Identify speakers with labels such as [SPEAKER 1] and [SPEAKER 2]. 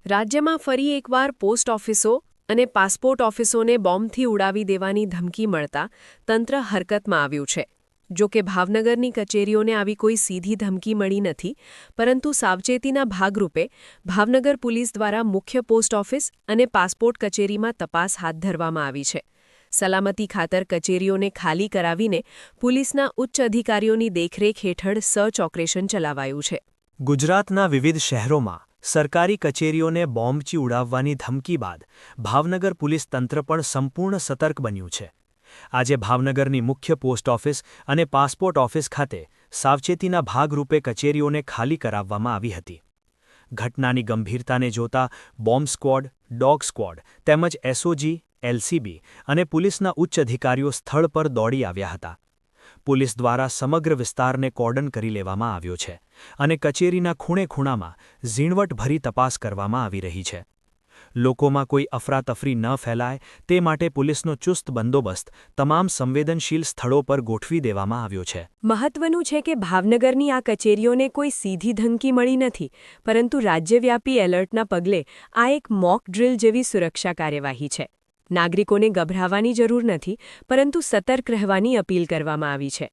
[SPEAKER 1] રાજ્યમાં ફરી એકવાર પોસ્ટ ઓફિસો અને પાસપોર્ટ ઓફિસોને બોમ્બથી ઉડાવી દેવાની ધમકી મળતા તંત્ર હરકતમાં આવ્યું છે. જો કે ભાવનગરની કચેરીઓને આવી કોઈ સીધી ધમકી મળી નથી, પરંતુ સાવચેતીના ભાગરૂપે ભાવનગર પોલીસ દ્વારા મુખ્ય પોસ્ટ ઓફિસ અને પાસપોર્ટ કચેરીમાં તપાસ હાથ ધરવામાં આવી છે. સલામતી ખાતર કચેરીઓને ખાલી કરાવીને પોલીસના ઉચ્ચ અધિકારીઓની દેખરેખ હેઠળ સર્ચ ઓપરેશન ચલાવાયું છે.
[SPEAKER 2] ગુજરાતના વિવિધ શહેરોમાં સરકારી કચેરીઓને બોમ્બથી ઉડાવવાની ધમકી બાદ ભાવનગર પોલીસ તંત્ર પણ સંપૂર્ણ સતર્ક બન્યું છે. આજે ભાવનગરની મુખ્ય પોસ્ટ ઓફિસ અને પાસપોર્ટ ઓફિસ ખાતે સાવચેતીના ભાગરૂપે કચેરીઓને ખાલી કરાવવામાં આવી હતી. ઘટનાની ગંભીરતાને જોતા બોમ્બ સ્ક્વોડ, ડોગ સ્ક્વોડ તેમજ એસઓજી, એલસીબી અને પોલીસના ઉચ્ચ અધિકારીઓ સ્થળ પર દોડી આવ્યા હતા. પોલીસ દ્વારા સમગ્ર વિસ્તારને કોર્ડન કરી લેવામાં આવ્યો છે અને કચેરીના ખૂણે-ખૂણામાં ઝીણવટભરી તપાસ કરવામાં આવી રહી છે. લોકોમાં કોઈ અફરાતફરી ન ફેલાય તે માટે પોલીસનો ચુસ્ત બંદોબસ્ત તમામ સંવેદનશીલ સ્થળો પર ગોઠવી દેવામાં આવ્યો છે.
[SPEAKER 1] મહત્વનું છે કે ભાવનગરની આ કચેરીઓને કોઈ સીધી ધમકી મળી નથી, પરંતુ રાજ્યવ્યાપી એલર્ટના પગલે આ એક મોક ડ્રિલ જેવી સુરક્ષા કાર્યવાહી છે. નાગરિકોને ગભરાવાની જરૂર નથી, પરંતુ સતર્ક રહેવાની અપીલ કરવામાં આવી છે.